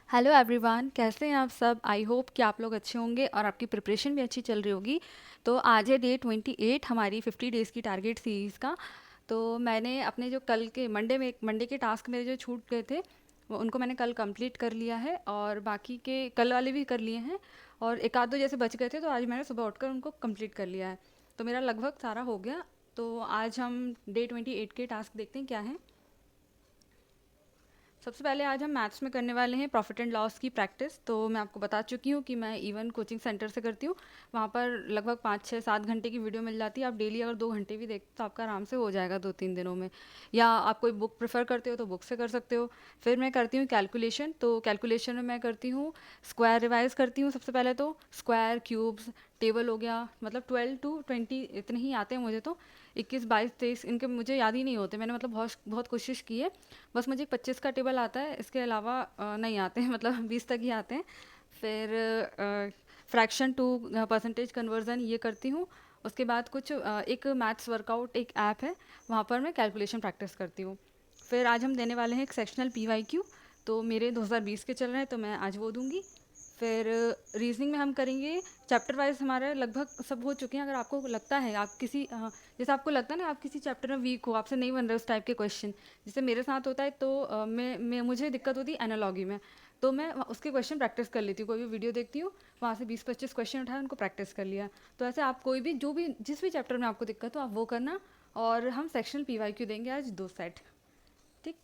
Hello everyone, कैसे हैं आप सब। आई होप कि आप लोग अच्छे होंगे और आपकी प्रिपरेशन भी अच्छी चल रही होगी। तो आज है डे 28 हमारी 50 डेज़ की टारगेट सीरीज़ का। तो मैंने अपने जो कल के मंडे के टास्क मेरे जो छूट गए थे वो उनको मैंने कल कंप्लीट कर लिया है, और बाकी के कल वाले भी कर लिए हैं, और एक आध दो जैसे बच गए थे तो आज मैंने सुबह उठकर उनको कंप्लीट कर लिया है। तो मेरा लगभग सारा हो गया। तो आज हम डे 28 के टास्क देखते हैं क्या है। सबसे पहले आज हम मैथ्स में करने वाले हैं प्रॉफिट एंड लॉस की प्रैक्टिस। तो मैं आपको बता चुकी हूँ कि मैं इवन कोचिंग सेंटर से करती हूँ। वहाँ पर लगभग 5 6 7 घंटे की वीडियो मिल जाती है। आप डेली अगर 2 घंटे भी देखते तो आपका आराम से हो जाएगा 2 3 दिनों में। या आप कोई बुक प्रेफर करते हो तो बुक से कर सकते हो। फिर मैं करती हूँ कैलकुलेशन। तो कैलकुलेशन में मैं करती हूँ स्क्वायर रिवाइज करती हूँ। सबसे पहले तो स्क्वायर, क्यूब्स, टेबल हो गया, मतलब 12 to 20 इतने ही आते हैं मुझे। तो 21 22 23 इनके मुझे याद ही नहीं होते। मैंने मतलब बहुत बहुत कोशिश की है। बस मुझे 25 का टेबल आता है, इसके अलावा नहीं आते हैं मतलब 20 तक ही आते हैं। फिर फ्रैक्शन टू परसेंटेज कन्वर्जन ये करती हूँ। उसके बाद कुछ एक मैथ्स वर्कआउट एक ऐप है, वहाँ पर मैं कैलकुलेशन प्रैक्टिस करती हूँ। फिर आज हम देने वाले हैं एक सेक्शनल PYQ। तो मेरे 2020 के चल रहे हैं तो मैं आज वो दूंगी। फिर रीजनिंग में हम करेंगे चैप्टर वाइज। हमारे लगभग सब हो चुके हैं। अगर आपको लगता है आप किसी जैसे आपको लगता है ना आप किसी चैप्टर में वीक हो, आपसे नहीं बन रहे उस टाइप के क्वेश्चन, जैसे मेरे साथ होता है, तो मैं मुझे दिक्कत होती है एनालॉगी में। तो मैं उसके क्वेश्चन प्रैक्टिस कर लेती हूँ। कोई भी वीडियो देखती हूँ, वहाँ से 20 25 क्वेश्चन उठाए, उनको प्रैक्टिस कर लिया। तो ऐसे आप कोई भी जो भी जिस भी चैप्टर में आपको दिक्कत हो आप वो करना। और हम सेक्शनल PYQ देंगे आज 2 सेट। ठीक।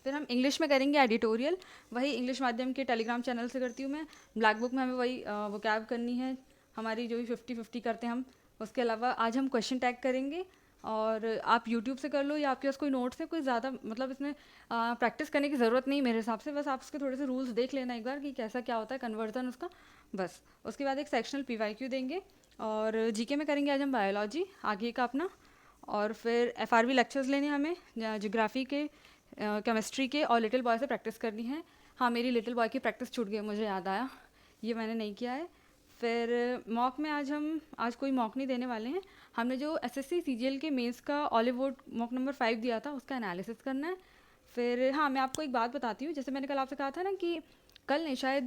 फिर हम इंग्लिश में करेंगे एडिटोरियल। वही इंग्लिश माध्यम के टेलीग्राम चैनल से करती हूँ मैं। ब्लैक बुक में हमें वही वोकैब करनी है हमारी, जो भी 50 50 करते हैं हम। उसके अलावा आज हम क्वेश्चन टैग करेंगे। और आप यूट्यूब से कर लो या आपके पास कोई नोट्स है, कोई ज़्यादा मतलब इसमें प्रैक्टिस करने की ज़रूरत नहीं मेरे हिसाब से। बस आप उसके थोड़े से रूल्स देख लेना एक बार कि कैसा क्या होता है कन्वर्जन उसका, बस। उसके बाद एक सेक्शनल PYQ देंगे। और जीके में करेंगे आज हम बायोलॉजी आगे का अपना। और फिर FRB लेक्चर्स लेने हैं हमें ज्योग्राफी के, केमिस्ट्री के, और लिटिल बॉय से प्रैक्टिस करनी है। हाँ, मेरी लिटिल बॉय की प्रैक्टिस छूट गई, मुझे याद आया, ये मैंने नहीं किया है। फिर मॉक में आज कोई मॉक नहीं देने वाले हैं। हमने जो SSC CGL के मेंस का ऑलिवुड मॉक नंबर 5 दिया था उसका एनालिसिस करना है। फिर हाँ, मैं आपको एक बात बताती हूँ। जैसे मैंने कल आपसे कहा था ना कि कल नहीं शायद,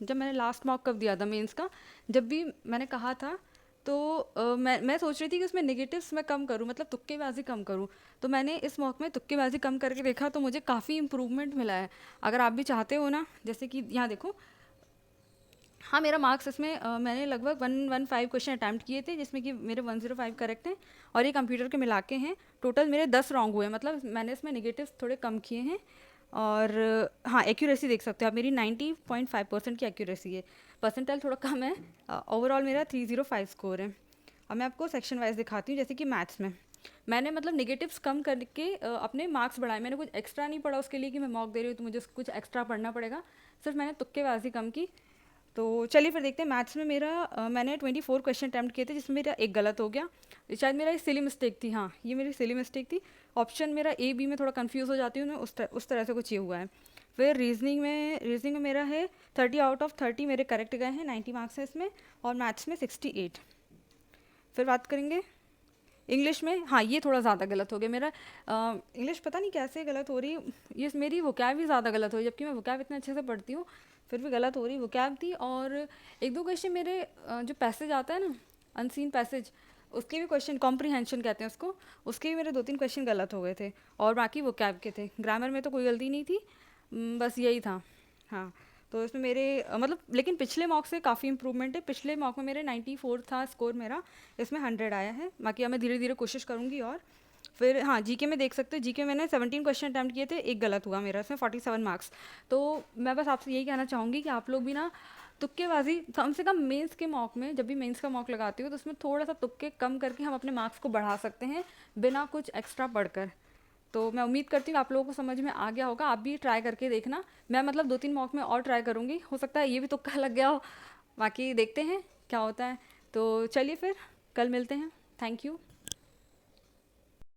जब मैंने लास्ट मॉक कब दिया था मेंस का, जब भी मैंने कहा था, तो मैं सोच रही थी कि उसमें नेगेटिव्स मैं कम करूँ, मतलब तुक्केबाजी कम करूँ। तो मैंने इस मॉक में तुक्केबाजी कम करके देखा तो मुझे काफ़ी इम्प्रूवमेंट मिला है। अगर आप भी चाहते हो ना, जैसे कि यहाँ देखो, हाँ मेरा मार्क्स इसमें मैंने लगभग 115 क्वेश्चन अटैम्प्ट किए थे, जिसमें कि मेरे 105 करेक्ट हैं, और ये कंप्यूटर के मिला के हैं। टोटल मेरे 10 रॉन्ग हुए, मतलब मैंने इसमें नेगेटिव थोड़े कम किए हैं। और हाँ, एक्यूरेसी देख सकते हो आप, मेरी 90.5% की एक्यूरेसी है। परसेंटाइल थोड़ा कम है। ओवरऑल मेरा 305 स्कोर है। अब मैं आपको सेक्शन वाइज दिखाती हूँ। जैसे कि मैथ्स में मैंने मतलब नेगेटिव्स कम करके अपने मार्क्स बढ़ाए। मैंने कुछ एक्स्ट्रा नहीं पढ़ा उसके लिए कि मैं मॉक दे रही हूँ तो मुझे कुछ एक्स्ट्रा पढ़ना पड़ेगा। सिर्फ मैंने तुक्केबाजी कम की। तो चलिए फिर देखते हैं। मैथ्स में मैंने 24 क्वेश्चन अटैम्प्ट किए थे, जिसमें मेरा एक गलत हो गया। शायद मेरा ये सिली मिस्टेक थी। हाँ, ये मेरी सिली मिस्टेक थी। ऑप्शन मेरा A B में थोड़ा कंफ्यूज हो जाती हूँ मैं, उस तरह से कुछ ये हुआ है। फिर रीजनिंग में मेरा है 30 आउट ऑफ 30 मेरे करेक्ट गए हैं, 90 मार्क्स हैं इसमें। और मैथ्स में 68। फिर बात करेंगे इंग्लिश में। हाँ, ये थोड़ा ज़्यादा गलत हो गया मेरा। इंग्लिश पता नहीं कैसे गलत हो रही, ये मेरी वोकैब भी ज़्यादा गलत हो रही, जबकि मैं वोकैब इतने अच्छे से पढ़ती हूँ, फिर भी गलत हो रही वोकैब थी। और एक दो क्वेश्चन मेरे जो पैसेज आता है ना, अनसीन पैसेज, उसके भी क्वेश्चन, कॉम्प्रीहेंशन कहते हैं उसको, उसके भी मेरे 2 3 क्वेश्चन गलत हो गए थे। और बाकी वोकैब के थे। ग्रामर में तो कोई गलती नहीं थी। बस यही था। हाँ, तो इसमें मेरे मतलब, लेकिन पिछले मॉक से काफ़ी इंप्रूवमेंट है। पिछले मॉक में मेरे 94 था स्कोर मेरा, इसमें 100 आया है। बाकी अब मैं धीरे धीरे कोशिश करूँगी। और फिर हाँ, जीके में देख सकते हो, जीके मैंने 17 क्वेश्चन अटैम्प्ट किए थे, एक गलत हुआ मेरा, इसमें 47 मार्क्स। तो मैं बस आपसे यही कहना चाहूँगी कि आप लोग भी ना तुक्केबाजी कम से कम मेंस के मॉक में, जब भी मेंस का मॉक लगाती हो तो उसमें थोड़ा सा तुक्के कम करके हम अपने मार्क्स को बढ़ा सकते हैं, बिना कुछ एक्स्ट्रा पढ़कर। तो मैं उम्मीद करती हूँ आप लोगों को समझ में आ गया होगा। आप भी ट्राई करके देखना। मैं मतलब 2 3 मॉक में और ट्राई करूँगी, हो सकता है ये भी तुक्का लग गया हो। बाकी देखते हैं क्या होता है। तो चलिए फिर कल मिलते हैं। Thank you.